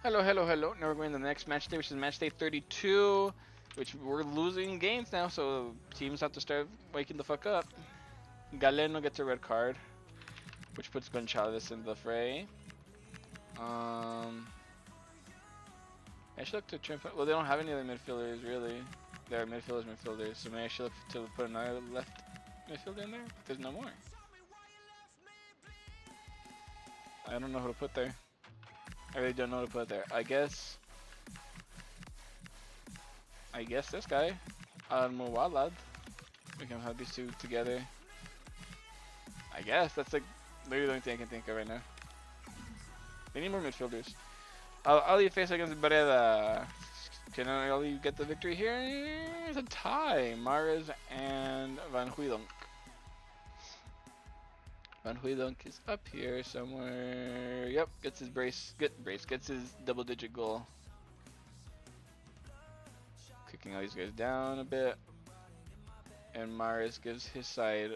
Hello, hello, hello. Now we're going to the next match day, which is match day 32, which we're losing games now, so teams have to start waking the fuck up. Galeno gets a red card, which puts Gonçalves in the fray. I should look to try and put, well, they don't have any other midfielders, really. They're midfielders, so maybe I should look to put another left midfielder in there, but there's no more. I don't know who to put there. I really don't know who to put there. I guess this guy, Al-Muwalad. We can have these two together. I guess that's like literally the only thing I can think of right now. They need more midfielders. Ali face against Breda. Can Ali get the victory here? It's a tie. Mares and Van Hooydonk. Van Hooydonk is up here somewhere. Yep, gets his gets his double-digit goal. Kicking all these guys down a bit. And Mares gives his side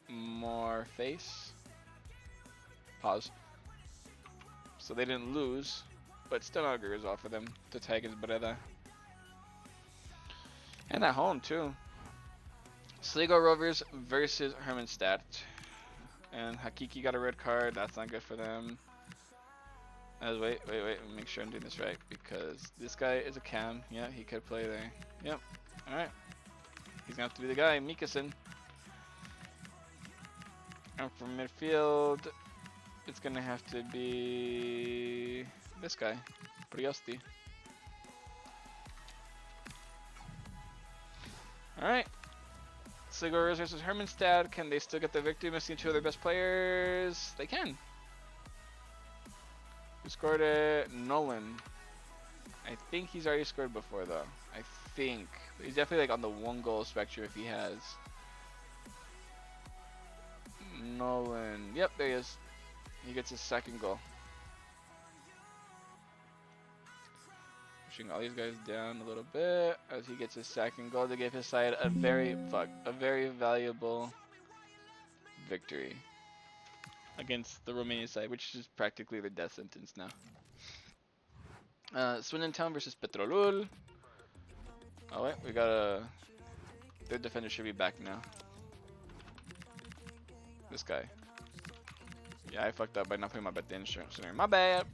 more face. Pause. So they didn't lose, but still not a good result for them to tie against Breda. And at home too. Sligo Rovers versus Hermannstadt. And Hakiki got a red card. That's not good for them. Wait. Make sure I'm doing this right because this guy is a cam. Yeah, he could play there. Yep. All right. He's gonna have to be the guy, Mikason. And from midfield, it's gonna have to be this guy, Priosti. All right. Sligo Rovers versus Hermannstadt. Can they still get the victory? Missing two of their best players. They can. Who scored it? Nolan. I think he's already scored before though. I think. He's definitely like on the 1-goal spectrum if he has. Nolan. Yep, there he is. He gets his second goal. Pushing all these guys down a little bit as he gets his second goal to give his side a very valuable victory against the Romanian side, which is practically the death sentence now. Swindon Town versus Petrolul. Oh wait, we got a... Their defender should be back now. This guy. Yeah, I fucked up by not putting my bet insurance in there. My bad.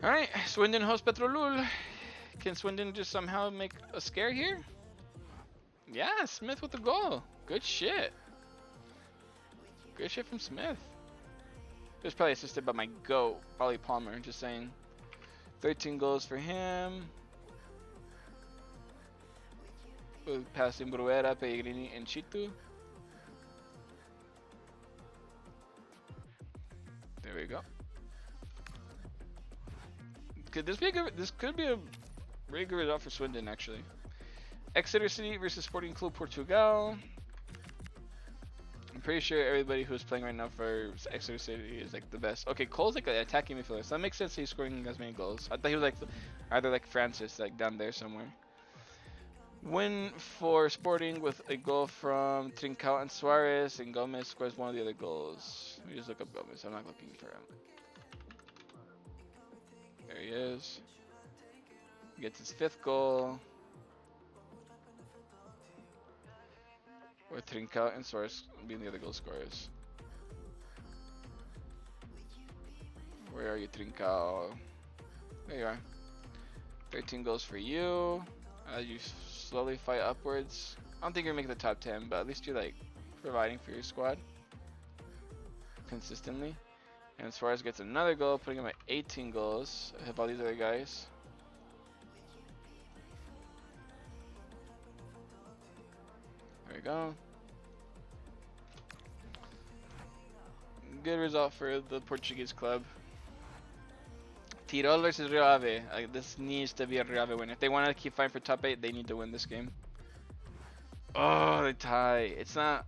Alright, Swindon hosts Petrolul. Can Swindon just somehow make a scare here? Yeah, Smith with the goal. Good shit. Good shit from Smith. It was probably assisted by my goat, Ollie Palmer, just saying. 13 goals for him. Passing Bruera, Pellegrini, and Chitu. There we go. Could this be a good? This could be a really good result for Swindon, actually. Exeter City versus Sporting Club Portugal. I'm pretty sure everybody who's playing right now for Exeter City is like the best. Okay, Cole's like an attacking midfielder, so that makes sense he's scoring as many goals. I thought he was like either like Francis, like down there somewhere. Win for Sporting with a goal from Trincao and Suarez, and Gomez scores one of the other goals. Let me just look up Gomez. I'm not looking for him. There he is. He gets his 5th goal. With Trincao and Suarez being the other goal scorers. Where are you, Trincao? There you are. 13 goals for you. You slowly fight upwards. I don't think you're making the top 10, but at least you're like providing for your squad consistently. And Suarez gets another goal, putting him at 18 goals ahead of all these other guys. There we go. Good result for the Portuguese club. Tirol versus Rio Ave. This needs to be a Rio Ave win. If they want to keep fighting for top 8, they need to win this game. Oh, they tie. It's not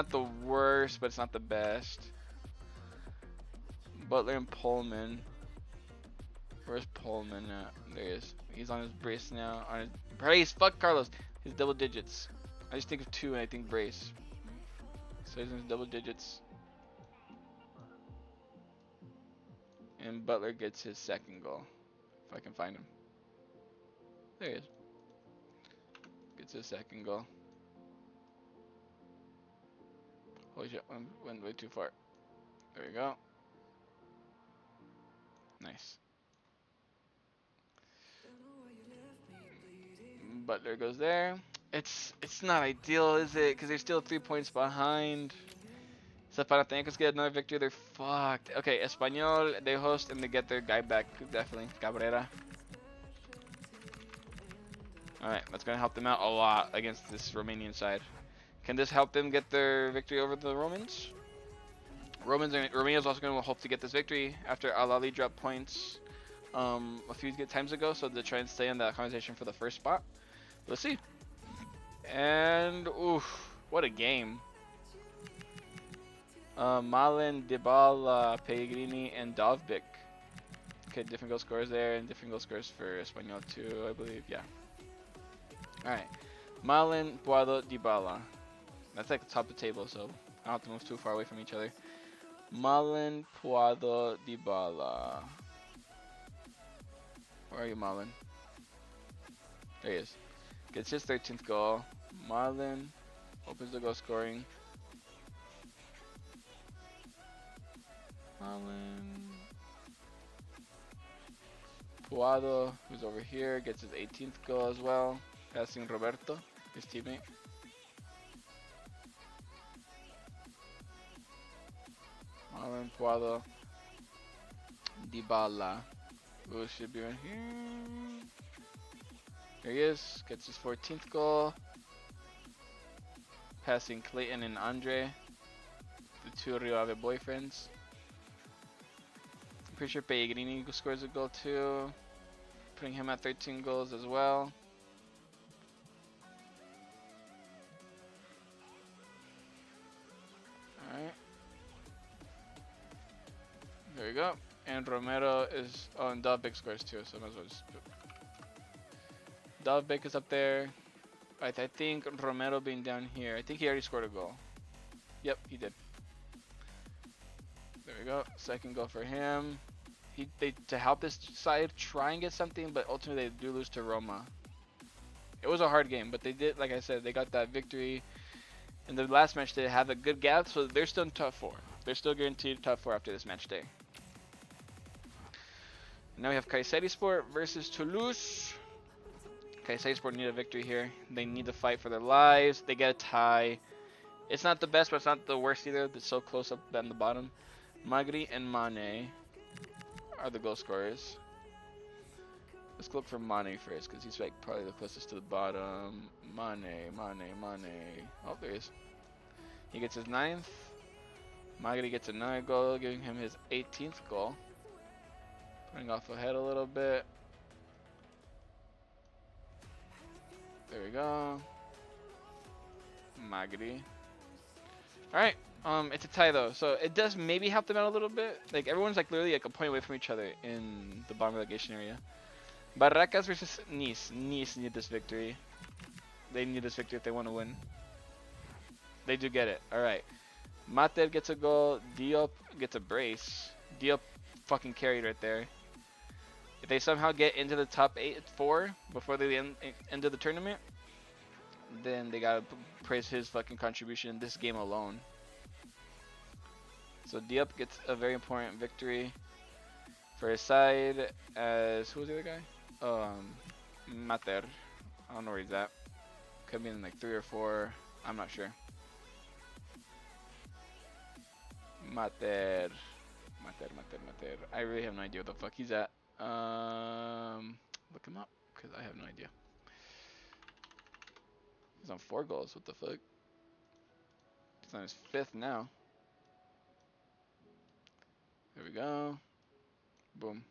the worst, but it's not the best. Butler and Pullman. Where's Pullman at? There he is. He's on his brace now. On his brace. Fuck Carlos. His double digits. I just think of 2 and I think brace. So he's in his double digits. And Butler gets his second goal. If I can find him. There he is. Gets his second goal. Holy shit, went way too far. There we go. Nice. Butler goes there. It's not ideal, is it? Because they're still 3 points behind. So Panathinaikos get another victory, they're fucked. Okay, Espanyol, they host and they get their guy back, definitely. Cabrera. Alright, that's going to help them out a lot against this Romanian side. Can this help them get their victory over the Romans? Romania's also going to hope to get this victory after Al-Ali dropped points a few times ago, so they try and stay in that conversation for the first spot. Let's see. And, oof, what a game. Malin, Dybala, Pellegrini, and Dovbyk. Okay, different goal scorers there, and different goal scorers for Espanyol too, I believe. Yeah. Alright. Malin, Puado, Dybala. That's like the top of the table, so I don't have to move too far away from each other. Malin, Puado, Dybala. Where are you, Malin? There he is. Gets his 13th goal. Marlon opens the goal scoring. Marlon. Puado, who's over here, gets his 18th goal as well. Passing Roberto, his teammate. Marlon, Puado. Dybala. Who should be right here? There he is, gets his 14th goal. Passing Clayton and Andre, the two Rio Ave boyfriends. I'm pretty sure Pellegrini scores a goal too, putting him at 13 goals as well. Alright. There we go. And Romero is on Dovbyk scores too, so I might as well just put Dovbyk is up there. I think Romero being down here. I think he already scored a goal. Yep, he did. There we go. Second goal for him. They to help this side try and get something, but ultimately they do lose to Roma. It was a hard game, but they did, like I said, they got that victory. In the last match, they had a good gap, so they're still in top 4. They're still guaranteed top 4 after this match day. Now we have Kayserispor versus Toulouse. Kayserispor need a victory here. They need to fight for their lives. They get a tie. It's not the best, but it's not the worst either. It's so close up on the bottom. Magri and Mane are the goal scorers. Let's look for Mane first, because he's like probably the closest to the bottom. Mane. Oh, there he is. He gets his 9th. Magri gets another goal, giving him his 18th goal. Putting off ahead a little bit. There we go. Magri. Alright. It's a tie though, so it does maybe help them out a little bit. Like everyone's like literally like a point away from each other in the bottom relegation area. Barracas versus Nice. Nice need this victory. They need this victory if they want to win. They do get it. Alright. Mater gets a goal. Diop gets a brace. Diop fucking carried right there. If they somehow get into the top 4 before the end of the tournament, then they gotta praise his fucking contribution in this game alone. So Diop gets a very important victory for his side. As who was the other guy? Mater. I don't know where he's at. Could be in like 3 or 4. I'm not sure. Mater. I really have no idea what the fuck he's at. Look him up, because I have no idea. He's on 4 goals, what the fuck? He's on his 5th now. There we go. Boom.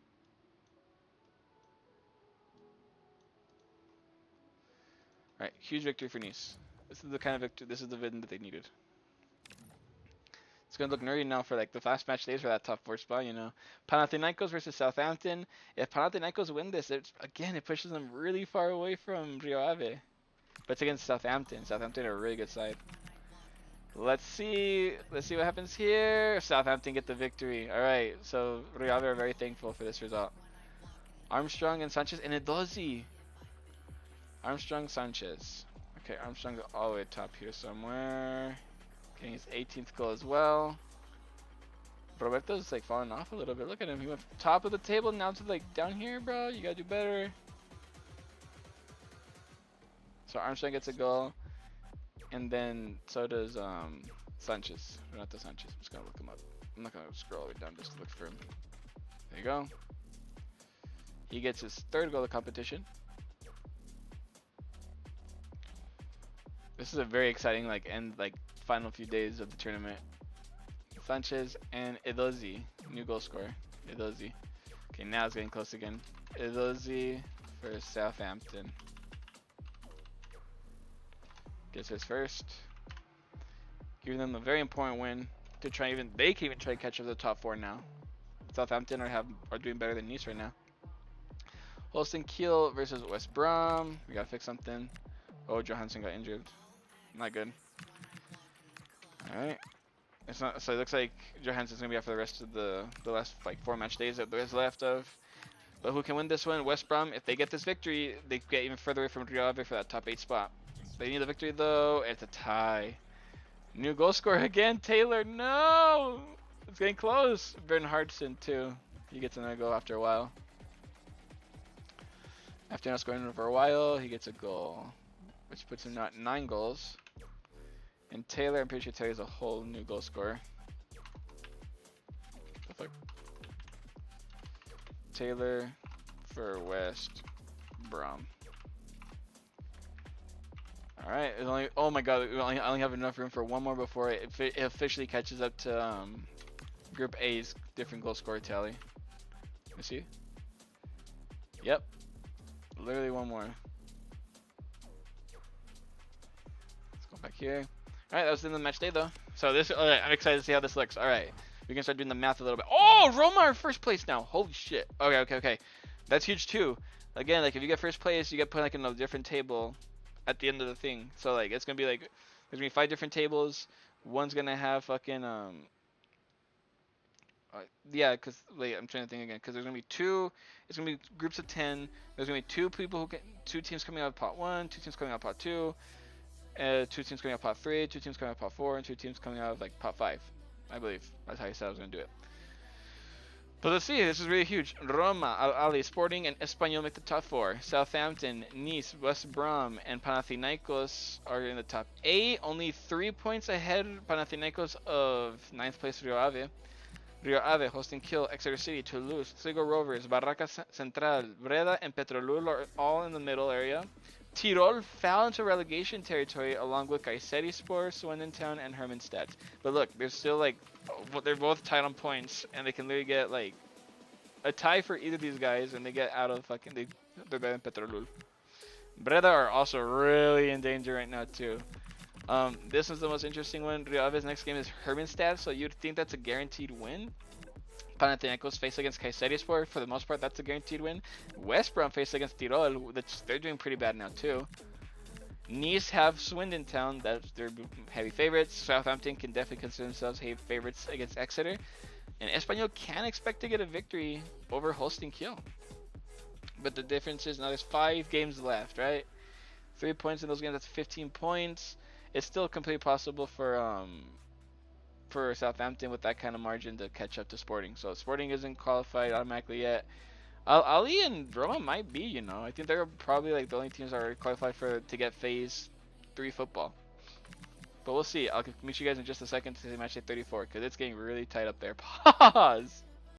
Alright, huge victory for Nice. This is the kind of victory, this is the win that they needed. It's gonna look nerdy now for like the last match days for that top 4 spot, you know. Panathinaikos versus Southampton. If Panathinaikos win this, it pushes them really far away from Rio Ave. But it's against Southampton. Southampton are a really good side. Let's see what happens here. Southampton get the victory. All right, so Real are very thankful for this result. Armstrong and Sanchez and Edozi. Armstrong, Sanchez. Okay, Armstrong all the way top here somewhere. Getting his 18th goal as well. Roberto's like falling off a little bit. Look at him. He went top of the table now to like down here, bro. You gotta do better. So Armstrong gets a goal, and then so does Sanchez. Renato Sanchez. I'm just gonna look him up. I'm not gonna scroll all the way down just to look for him. There you go. He gets his third goal of competition. This is a very exciting final few days of the tournament. Sanchez and Edozi, new goal scorer. Edozi. Okay, now it's getting close again. Edozi for Southampton. Gets his first. Giving them a very important win to try they can even try to catch up to the top 4 now. Southampton are doing better than Nice right now. Holstein Kiel versus West Brom. We gotta fix something. Oh, Johansson got injured. Not good. Alright. It's not, so it looks like Johansson's gonna be out for the rest of the last 4 match days that there's left of. But who can win this one? West Brom. If they get this victory, they get even further away from Rio Ave for that top 8 spot. They need a victory though. It's a tie. New goal scorer again, Taylor. No, it's getting close. Bernhardsson too. He gets another goal after a while. After not scoring for a while, he gets a goal, which puts him at 9 goals. And Taylor, I'm pretty sure Taylor's a whole new goal scorer. Taylor for West Brom. All right, oh my God, I only have enough room for one more before it officially catches up to Group A's different goal scorer tally. Let me see. Yep, literally one more. Let's go back here. All right, that was in the match day though. So this, all right, I'm excited to see how this looks. All right, we can start doing the math a little bit. Oh, Roma are first place now. Holy shit. Okay. That's huge too. Again, like if you get first place, you get put like in a different table at the end of the thing. So like it's gonna be like there's gonna be 5 different tables. One's gonna have fucking yeah, cause wait, I'm trying to think again. Cause there's gonna be 2. It's gonna be groups of 10. There's gonna be 2 people who get 2 teams coming out of pot 1, 2 teams coming out of pot 2, 2 teams coming out of pot 3, 2 teams coming out of pot 4, and 2 teams coming out of like pot 5. I believe that's how you said I was gonna do it. But let's see, this is really huge. Roma, Al-Ali, Sporting, and Espanyol make the top 4. Southampton, Nice, West Brom, and Panathinaikos are in the top 8. Only 3 points ahead, Panathinaikos, of 9th place Rio Ave. Rio Ave, hosting Kiel, Exeter City, Toulouse, Sligo Rovers, Barracas Central, Breda, and Petrolul are all in the middle area. Tirol fell into relegation territory along with Kayserispor, Swindon and Hermannstadt. But look, they're still like, they're both tied on points, and they can literally get like a tie for either of these guys, and they get out of fucking, they're better than Petrolul. Breda are also really in danger right now too. This is the most interesting one. Rio Ave's next game is Hermannstadt, so you'd think that's a guaranteed win. Panathinaikos face against Kayserispor. For the most part, that's a guaranteed win. West Brom face against Tirol, which they're doing pretty bad now too. Nice have Swindon Town, that's their heavy favorites. Southampton can definitely consider themselves heavy favorites against Exeter. And Espanyol can expect to get a victory over Holstein Kiel. But the difference is now there's 5 games left, right? 3 points in those games, that's 15 points. It's still completely possible for Southampton with that kind of margin to catch up to Sporting. So Sporting isn't qualified automatically yet. Ali and Roma might be, you know. I think they're probably like the only teams that are qualified to get phase 3 football. But we'll see. I'll meet you guys in just a second to see match day 34 because it's getting really tight up there. Pause.